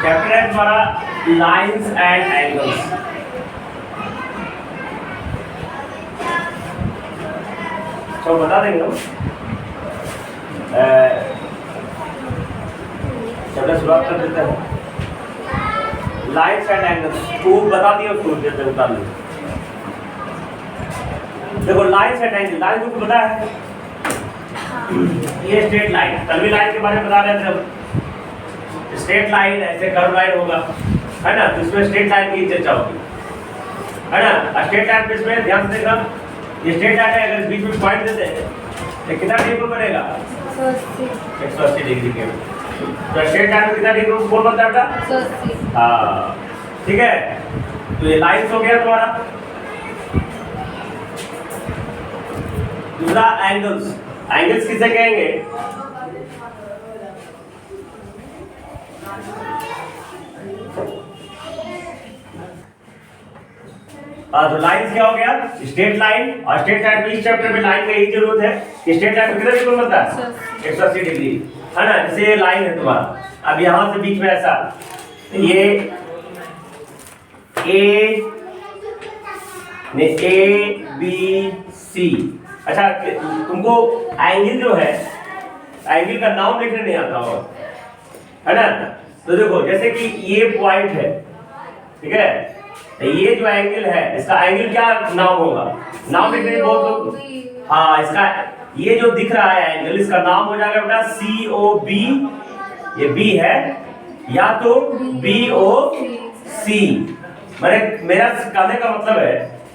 Chapter है तुम्हारा lines and angles. तो बता देंगे हम चलो शुरुआत कर देते हैं। लाइंस एंड एंगल्स तो बता दिया उसको जैसे उतार लो। देखो लाइंस एंड एंगल, लाइन को पता है ये स्ट्रेट लाइन, कल भी लाइन के बारे में बता रहे थे हम। स्ट्रेट लाइन ऐसे कर्व लाइन होगा है ना, तो इसमें स्ट्रेट लाइन की चर्चा होगी है ना। स्ट्रेट लाइन पे इसमें ध्यान से देखा, ये स्ट्रेट लाइन है, अगर बीच में पॉइंट देते हैं तो कितना डिग्री बनेगा 180 डिग्री के। तो स्ट्रेट लाइन में कितना डिग्री कोण बनता है बेटा 180। हाँ ठीक है, तो ये लाइंस हो गया तुम्हारा। दूसरा एंगल्स, एंगल्स किसे कहेंगे? तो लाइंस क्या हो गया? स्ट्रेट लाइन, और स्ट्रेट लाइन में इस चैप्टर में लाइन का यही जरूरत है कि स्ट्रेट लाइन में कितना डिग्री बनता है 180 डिग्री है ना। जैसे ये लाइन है तुम्हारा, अब यहां से बीच में ऐसा ये ए बी सी। अच्छा तुमको एंगल जो है, एंगल का नाम लिखने नहीं आता होगा है ना। तो देखो जैसे कि ये पॉइंट है ठीक है, ये जो एंगल है इसका एंगल क्या नाम होगा? नाम लिखने में बहुत लोग, हाँ इसका ये जो दिख रहा है एंगल, इसका नाम हो जाएगा बेटा COB। ये B है या तो BOC। मेरा कहने का मतलब है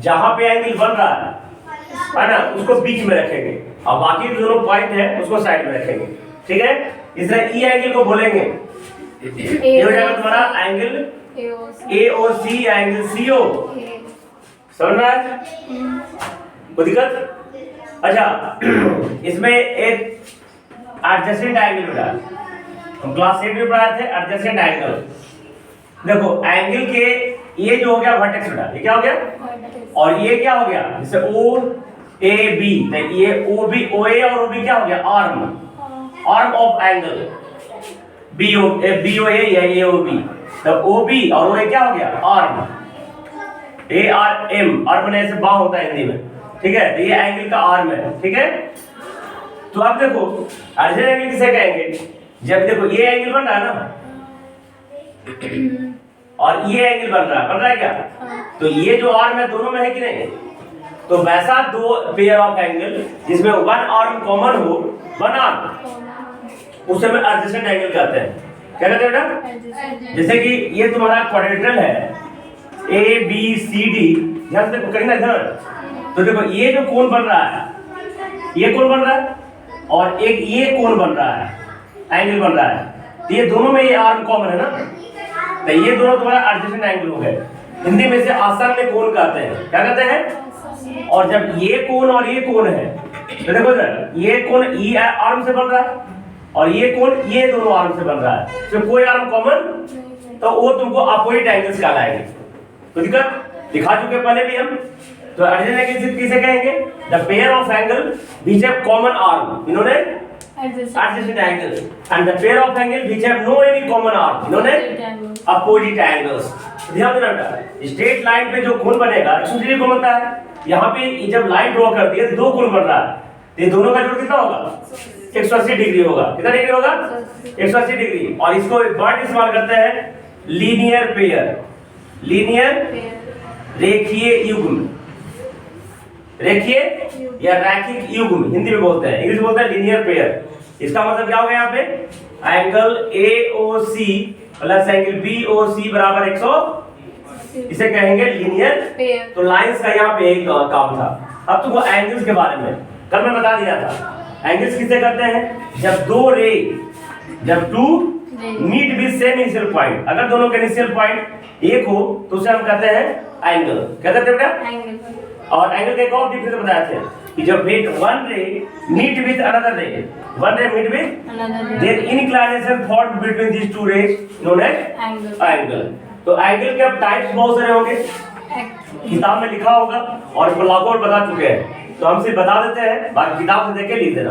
जहां पे एंगल बन रहा है ना उसको बीच में रखेंगे और बाकी जो दोनों पॉइंट है उसको साइड में रखेंगे ठीक है। इस तरह ई एंगल को बोलेंगे, ये हो जाएगा तुम्हारा एंगल AOC एंगल CO। समझ में आया? कोई दिक्कत? अच्छा इसमें एक एडजेसेंट एंगल होता है, हम क्लास 8 में पढ़ाए थे एडजेसेंट एंगल। देखो एंगल के ये जो हो गया वर्टेक्स बेटा, ये क्या हो गया? और ये क्या हो गया? जैसे OAB, तो ये OA और OB क्या हो गया? Arm of angle. BOA या AOB, तो OB और OA क्या हो गया? आर्म। ARM, आर्म ने ऐसे बाह होता है हिंदी में ठीक है, तो ये एंगल का आर्म है ठीक है। तो आप देखो एडजेसेंट एंगल किसे कहेंगे? जब देखो ये एंगल बन रहा है ना और ये एंगल बन रहा है क्या? तो ये जो आर्म है दोनों में है कि नहीं? तो वैसा दो पेयर ऑफ एंगल जिसमें वन आर्म कॉमन हो, वन आर्म, उसे हम एडजेसेंट एंगल कहते हैं। क्या कहते हैं बेटा? जैसे कि ये तुम्हारा क्वाड्रिलेटरल है ABCD, ध्यान से देखो करेंगे इधर। तो देखो ये जो कोण बन रहा है, ये कोण बन रहा है और एक ये कोण बन रहा है, एंगल बन रहा है, तो ये दोनों में ये आर्म कॉमन है ना, तो ये दोनों तुम्हारा एडजेसेंट एंगल हो गए। हिंदी में से आसन्न कोण कहते हैं। क्या कहते हैं? और जब ये कोण और ये कोण है तो देखो इधर ये कोण ई आर्म से बन रहा है और ये कोण ये दोनों आर्म से बन रहा है, तो कोई आर्म कॉमन, तो वो तुमको अपोजिट एंगल्स कहलाएंगे। तो दिक्कत दिखा चुके पहले भी हम। तो एडजेसेंट एंगल किसे कहेंगे? The pair of angle which have common arm, इन्होंने adjacent angle, and the pair of angle which have no any common arm, इन्होंने अपोजिट एंगल्स। ध्यान देना बेटा, स्ट्रेट लाइन पे जो कोण बनेगा दूसरी कोण बनता है। यहाँ पे जब लाइन ड्रॉ करती है तो दो कोण बन रहा है, तो ये दोनों का जोड़ कितना होगा? 180 डिग्री होगा। कितना डिग्री होगा? 180 डिग्री। और इसको एक वर्ड इस्तेमाल करते हैं लीनियर पेयर, लीनियर रेखीय युग्म, रेखीय या रैखिक युग्म हिंदी में बोलते हैं, इंग्लिश में बोलते हैं लीनियर पेयर। इसका मतलब क्या हो गया? यहाँ पे angle AOC plus angle BOC बराबर 100, इसे कहेंगे लीनियर पेयर। तो लाइंस का यहाँ पे एक काम था। अब तुमको एंगल्स के बारे में कल मैं बता दिया था। एंगल्स किसे करते हैं? जब दो रे, जब two meet with same initial point, अगर दोनों के इनिशियल पॉइंट एक हो तो उसे हम कहते हैं एंगल। क्या कहते हैं बेटा? एंगल। और एंगल के एक और डिफरेंस बताए थे कि जब one ray meet with another ray, one ray meet with another, their inclination formed between these two rays known as angle. तो एंगल के अब टाइप्स बहुत सारे होंगे, किताब में लिखा होगा और ब्लॉगआउट बता चुके हैं, तो हम सिर्फ बता देते हैं, बाकी किताब से देख के लिख देना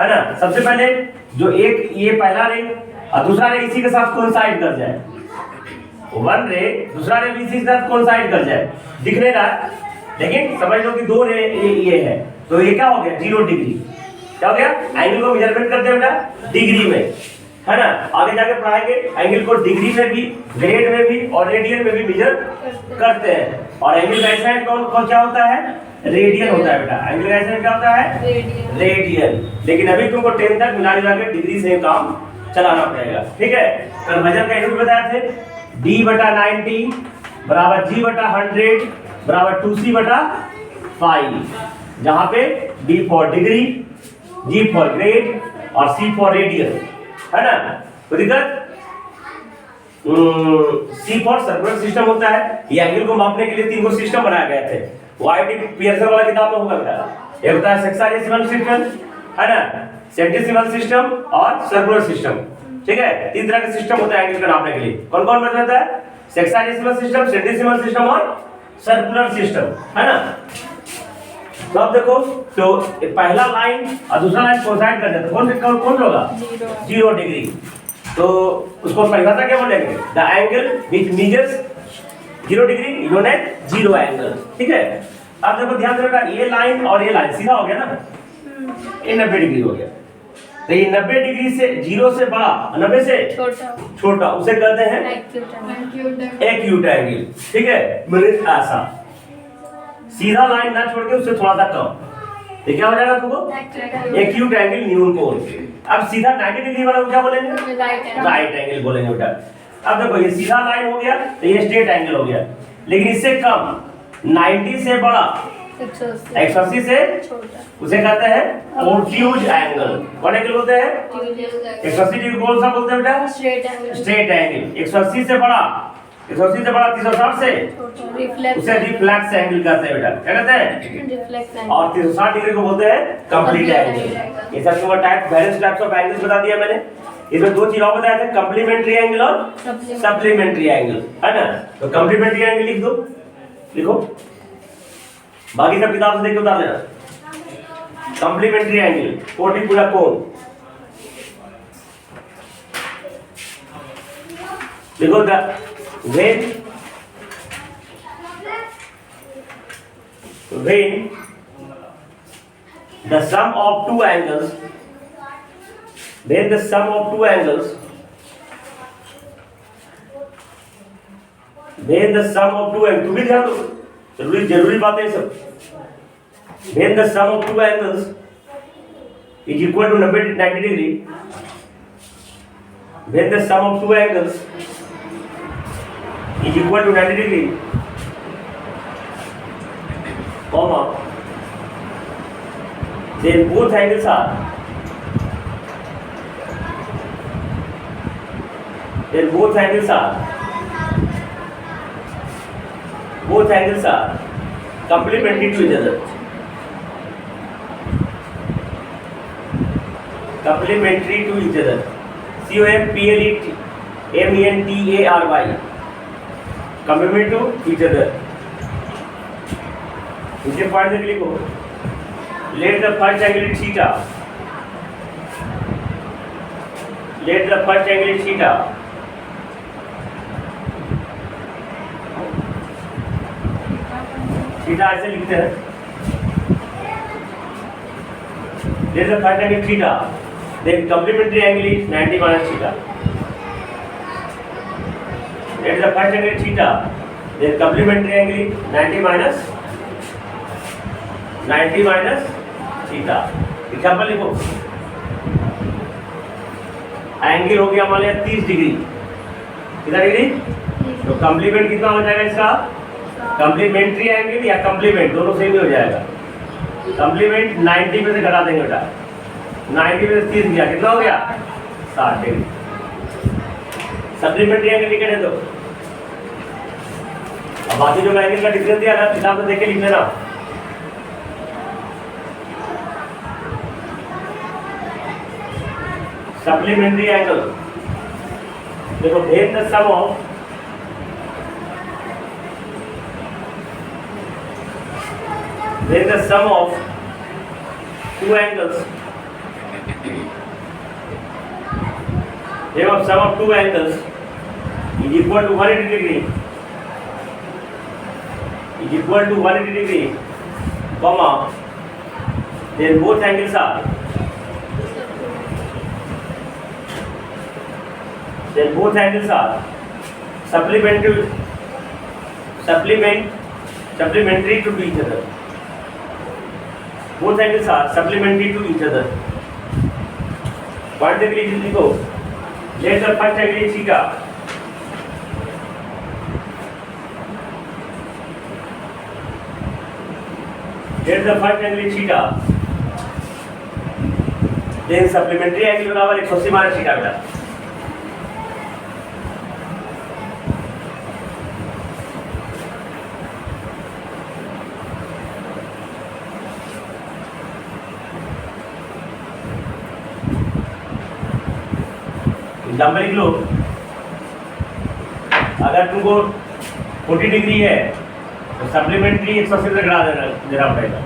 है ना। सबसे पहले जो एक ये पहला रे और दूसरा रे इसी के साथ कोइंसाइड कर जाए, वन रे दूसरा रे बीसी के साथ कोइंसाइड कर जाए, दिख नहीं रहा है, लेकिन समझ लो कि दो रे ये है, तो ये क्या हो गया 0 डिग्री। क्या हो गया? एंगल को मेजरमेंट करते हैं बेटा डिग्री में, है ना। आगे जाके पढ़ाएंगे एंगल को डिग्री में भी, ग्रेड में भी और रेडियन में भी मेजर करते हैं। और एंगल का साइड कौन क्या होता है? रेडियन होता है बेटा। एंगल का साइड क्या होता है? रेडियन। लेकिन अभी तुमको 10 तक मिला के डिग्री से काम चलाना पड़ेगा, ठीक है। कल वजन का यूनिट बताए थे, D/90 बराबर G/100 बराबर 2C/5, जहां पे D for degree, G for grade और C फॉर रेडियन, है ना। तो दिक्कत C फॉर सर्कुलर सिस्टम होता है। ये एंगल को मापने के लिए 3 को सिस्टम बनाए गए थे, वाइट पियर्सन वाला किताब में होगा बेटा। एक होता है सेक्साडेसिमल सिस्टम, है ना, सेंटिसिमल सिस्टम और सर्कुलर सिस्टम, ठीक है। 3 तरह के सिस्टम होता है एंगल को नापने के लिए। कौन कौन बताता है? सेक्साडेसिमल सिस्टम, सेंटिसिमल सिस्टम और सर्कुलर सिस्टम, है ना। तो अब देखो, तो पहला लाइन और दूसरा लाइन कोसाइन कर देते हैं, कौन होगा? 0 डिग्री। तो उसको परिभाषा क्या बोलेंगे? The angle which measures 0 degree known as 0 angle, ठीक है। अब देखो ध्यान से बेटा, ये लाइन और ये लाइन सीधा हो गया ना, ये 90 डिग्री हो गया। तो ये 90 डिग्री से 0 से बड़ा, 90 से छोटा उसे कहते हैं एक्यूट एंगल, ठीक है। मतलब ऐसा सीधा लाइन ना छोड़ के उससे थोड़ा सा कम, ये क्या हो जाएगा तुमको? एक्यूट एंगल न्यून कोण। अब सीधा 90 डिग्री वाला को क्या बोलेंगे? राइट एंगल बोलेंगे बेटा। अब देखो ये सीधा लाइन हो गया तो ये स्ट्रेट एंगल हो गया, लेकिन इससे कम 90 से बड़ा 180 से उसे कहते हैं ऑब्ट्यूज एंगल। कौन एंगल बोलते हैं? 180 डिग्री कौन सा बोलते हैं बेटा? Straight angle. 180 से बड़ा 360 से उसे रिफ्लेक्स एंगल कहते हैं बेटा। क्या कहते हैं? और 360 डिग्री को बोलते हैं कंप्लीट एंगल। ये सब type various types of angles बता दिया मैंने। इसमें 2 चीज और बताया था, कंप्लीमेंट्री एंगल और सप्लीमेंट्री एंगल, है ना। तो कंप्लीमेंट्री एंगल लिख दो, लिखो, बाकी सब किताब से देख के उतार लेना। कंप्लीमेंट्री एंगल 40 पूरा कोण लिखो। when the sum of two angles when the sum of two angles तुम भी ध्यान दो, जरूरी बातें सब। when the sum of two angles is equal to 90 degree, when the sum of two angles is equal to 90 degree, comma, then both angles are complementary to each other. Complementary to each other. COMPLEMENTARY. Complement to each other. नीचे point देख लिखो, let the first angle is theta, let the first angle is theta, theta ऐसे लिखते हैं, let the first angle theta, then complementary angle is 90 minus theta, let the first angle theta, then complementary angle is 90 minus theta. Example लिखो, angle हो गया मान लिया 30 degree, कितना degree? तो कंप्लीमेंट कितना हो जाएगा इसका? कंप्लीमेंट्री एंगल या कंप्लीमेंट दोनों सेम ही हो जाएगा। कंप्लीमेंट 90 में से घटा देंगे बेटा, 90 में से 30 गया, कितना हो गया? 60 डिग्री। सप्लीमेंट्री एंगल लिख के दे दो। अब बाकी जो एंगल का डिफरेंस दिया ना, किताब में देख के लिख लेना। सप्लीमेंट्री एंगल देखो, when the sum of two angles is equal to 180 degree, is equal to 180 degree, comma, then both angles are supplementary to each other. Both angles are supplementary to each other. Point degree is equal. Let the first angle is theta. Let the first angle is theta. Then supplementary angle बराबर 180 minus theta बेटा. Example लिख लो. अगर तुमको 40 degree है तो supplementary 180 से घटा देना पड़ेगा.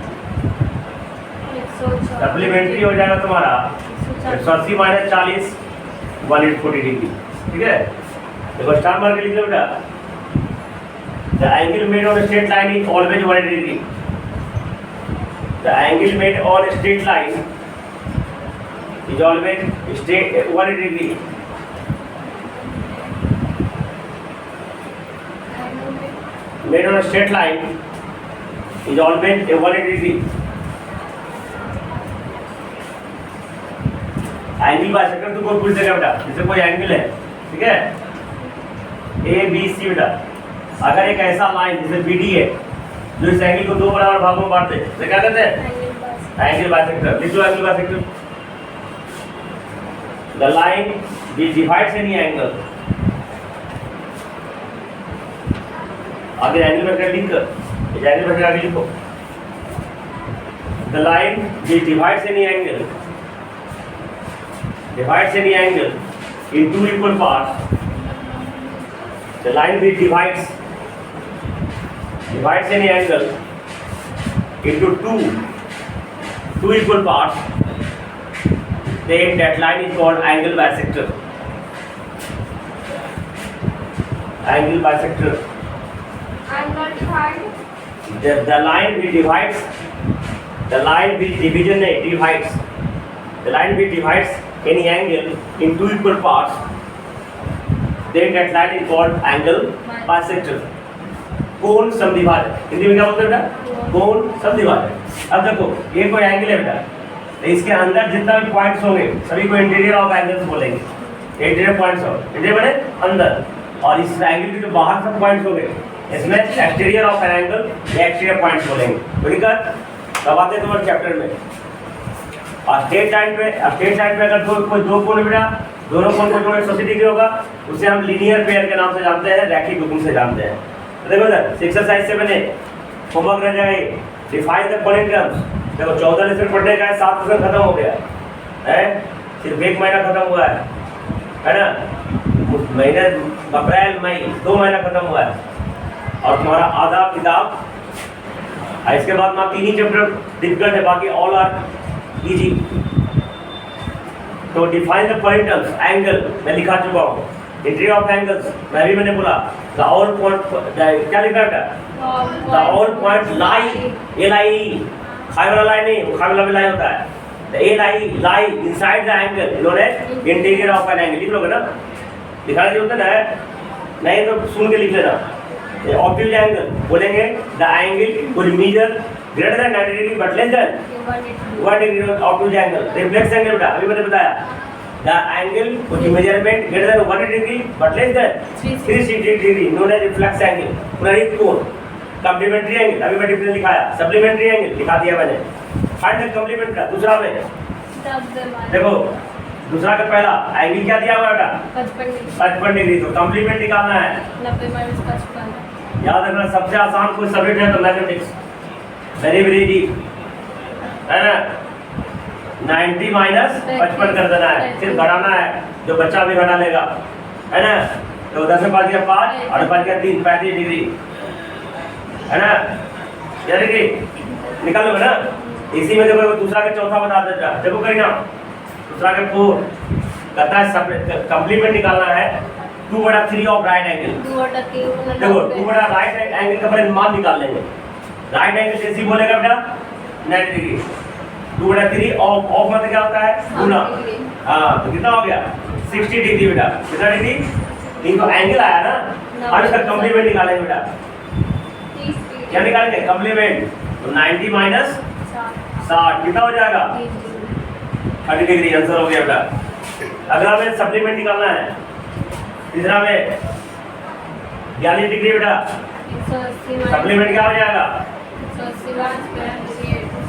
सप्लीमेंट्री हो जाएगा तुम्हारा 180 माइनस 40 140 डिग्री. ठीक है, देखो स्टार मार के लिख लो बेटा. The angle made on straight line is always 180 degree. The angle made on straight line is always 180 degree. Made on a straight line is always a 180 degree. Angle bisector तो कोई पूछ देगा बेटा, जैसे कोई एंगल है, ठीक है, ए बी सी बेटा. अगर एक ऐसा लाइन जैसे बी डी है जो इस एंगल को दो बराबर भागों में बांटते हैं, तो क्या कहते हैं? Angle bisector. लिख लो angle bisector. The line which divides any angle. आगे एंगल वेक्टर लिख कर, इस एंगल वेक्टर आगे लिखो. The line which divides any angle in two equal parts. The line which divides any angle into two equal parts, then that line is called angle bisector. Angle bisector. The line which divides any angle in two equal parts, then that line is called angle bisector. कोण समद्विभाजक. हिंदी में क्या बोलते हैं बेटा? कोण समद्विभाजक. अब देखो ये कोई एंगल है बेटा, तो इसके अंदर जितना भी पॉइंट्स होंगे सभी को इंटीरियर ऑफ एंगल्स बोलेंगे. इंटीरियर पॉइंट्स हो, इंटीरियर बने अंदर, और इस एंगल के जो बाहर सब पॉइंट्स होंगे इसमें एक्सटीरियर ऑफ एन एंगल या एक्सटीरियर पॉइंट्स बोलेंगे. ठीक है, तब आते हैं तुम्हारे चैप्टर में. और स्ट्रेट लाइन पे अगर कोई दो कोण बेटा, दोनों कोण को जोड़े 180 डिग्री होगा, उसे हम लीनियर पेयर के नाम से जानते हैं, रैखिक युग्म से जानते हैं. देखो सर एक्सरसाइज 7 है, होमवर्क रह जाएगा. Define the following terms. देखो 14 लेसन पढ़ने का है, 7 लेसन खत्म हो गया है, सिर्फ 1 महीना खत्म हुआ है ना. महीने अप्रैल मई 2 महीना खत्म हुआ है, और तुम्हारा आधा किताब. इसके बाद ना 3 ही चैप्टर डिफिकल्ट है, बाकी ऑल आर इजी. तो define the following terms. Angle मैं लिखा चुका हूँ. इंटीरियर ऑफ एंगल्स मैंने बोला. द ऑल पॉइंट क्या लिखा है? द ऑल पॉइंट लाई, ए लाई, खाई वाला लाई नहीं, खाई वाला भी लाई होता है. The A lie inside the angle, इन्होंने इंटीरियर ऑफ एन एंगल. लिख लोगे ना, दिखाने की होता है ना, नहीं तो सुन के लिख लेना. ऑब्ट्यूज एंगल बोलेंगे the angle will measure greater than 90 degree but less than 1 degree. Obtuse angle. Reflex angle बेटा अभी मैंने बताया, the angle which measurement greater than 1 degree but less than 360 degree known as reflex angle. पुनरीत कोण. Complementary angle अभी मैं difference लिखाया. Supplementary angle लिखा दिया मैंने. फाइंड द कॉम्प्लीमेंट का दूसरा में देखो, दूसरा का पहला एंगल क्या दिया हुआ बेटा? 55 डिग्री. तो कॉम्प्लीमेंट निकालना है 90 - 55. याद रखना. सबसे आसान कोई सब्जेक्ट है तो मैथमेटिक्स, वेरी इजी है ना. 90 माइनस 55 कर देना है, सिर्फ घटाना है, जो बच्चा भी घटा लेगा है ना. तो 10 में 5 गया 5 और 5 गया 3, 35 डिग्री है ना. क्या डिग्री निकाल लो ना. इसी में देखो दूसरा का चौथा बता देता. देखो कहीं ना दूसरा के 4 कहता है कॉम्प्लीमेंट निकालना है 2/3 ऑफ राइट एंगल। देखो 2/3 राइट एंगल का अपन मान निकाल लेंगे। राइट एंगल जैसे बोलेगा बेटा 90 डिग्री। 2/3 ऑफ मतलब क्या होता है? गुना। हाँ, तो कितना हो गया? 60 डिग्री बेटा। कितना डिग्री? ये तो एंगल आया ना, अब इसका कॉम्प्लीमेंट निकालेंगे बेटा। क्या निकालेंगे? कॉम्प्लीमेंट। तो 90 माइनस 60 कितना हो जाएगा? 30 डिग्री। आंसर हो गया बेटा। अगला में सप्लीमेंट निकालना है। तीसरा में 42 डिग्री बेटा। सप्लीमेंट क्या हो जाएगा?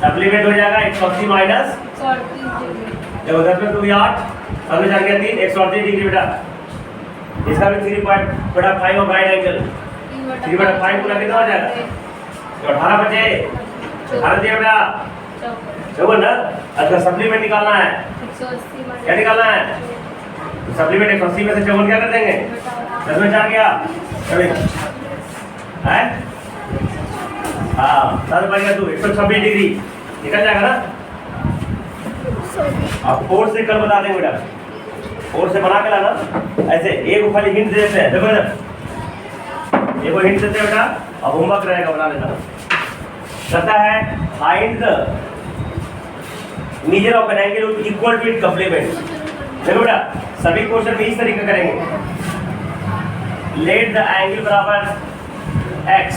सप्लीमेंट हो जाएगा 180 माइनस। देखो 10 में 2 8, सब में 4 गया 3, 138 डिग्री बेटा। इसका भी 3/5 ऑफ राइट एंगल। 3/5 गुना कितना हो जाएगा? तो 18 बचे। 18 दिया बेटा। देखो ना, अच्छा सप्लीमेंट निकालना है। क्या निकालना है? सप्लीमेंट 180 में से 54 क्या कर देंगे? 10 में 4 गया है। हाँ 7 बढ़ गया 2, 126 डिग्री निकल जाएगा ना। अब 4 से कल बता देंगे बेटा। 4 से बना के लाना। ऐसे एक को खाली हिंट दे देते हैं। देखो ना, एक को हिंट देते हैं बेटा। अब होमवर्क रहेगा बना लेना। कहता है find the measure of an angle with equal to its complement. देखो बेटा, सभी क्वेश्चन में इस तरीके करेंगे। लेट द एंगल बराबर x।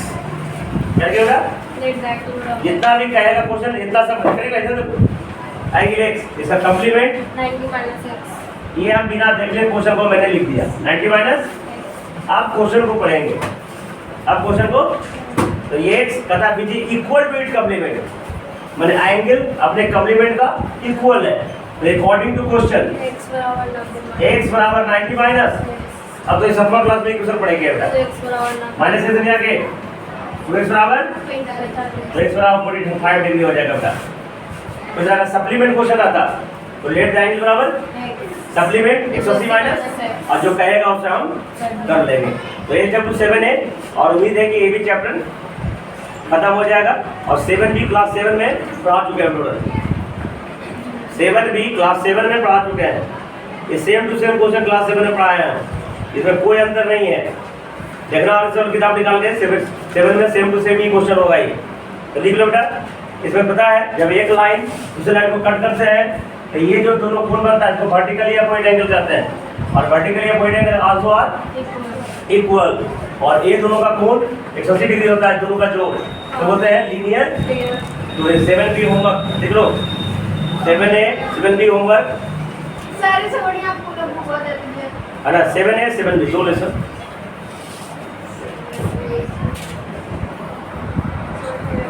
क्या कहेगा? जितना भी कहेगा क्वेश्चन इतना सब करेगा। ऐसे तो एंगल x, इसका कॉम्प्लीमेंट 90 माइनस x। ये हम बिना देखे क्वेश्चन को मैंने लिख दिया 90 माइनस। आप क्वेश्चन को पढ़ेंगे। अब क्वेश्चन को तो ये कहता कीजिए इक्वल टू इट कॉम्प्लीमेंट, माने एंगल अपने कॉम्प्लीमेंट का इक्वल है। तो अकॉर्डिंग टू क्वेश्चन x बराबर 90 माइनस। अब तो ये 7वां क्लास में क्वेश्चन पढ़ेंगे बेटा। तो x बराबर माइनस से दुनिया के तो x बराबर 45 डिग्री हो जाएगा बेटा। तो जरा सप्लीमेंट क्वेश्चन आता तो लेट द एंगल बराबर सप्लीमेंट 180 माइनस, और जो कहेगा उससे हम कर लेंगे। तो ये चैप्टर 7 है और उम्मीद है कि ये भी चैप्टर खत्म हो जाएगा। और 7 भी क्लास 7 में पढ़ा चुके हैं टोटल। 7 भी क्लास 7 में पढ़ा चुके हैं। ये same to same question class 7 में पढ़ाए हैं, इसमें कोई अंतर नहीं है। देखना और किताब निकाल के 7 में सेम टू सेम ही क्वेश्चन होगा। ये तो लिख लो बेटा। इसमें पता है जब एक लाइन दूसरे लाइन को कट करते हैं तो ये जो दोनों कोण बनता है इसको वर्टिकली अपॉइंट एंगल कहते हैं। और vertically opposite angle also are equal. और ये दोनों का कोण 180 डिग्री होता है, दोनों का जो तो बोलते हैं लीनियर। तो ये 7B होमवर्क लिख लो। 7A 7B होमवर्क सारे से बढ़िया आपको बुक बता दीजिए। है ना। 7A 7B 2 lesson.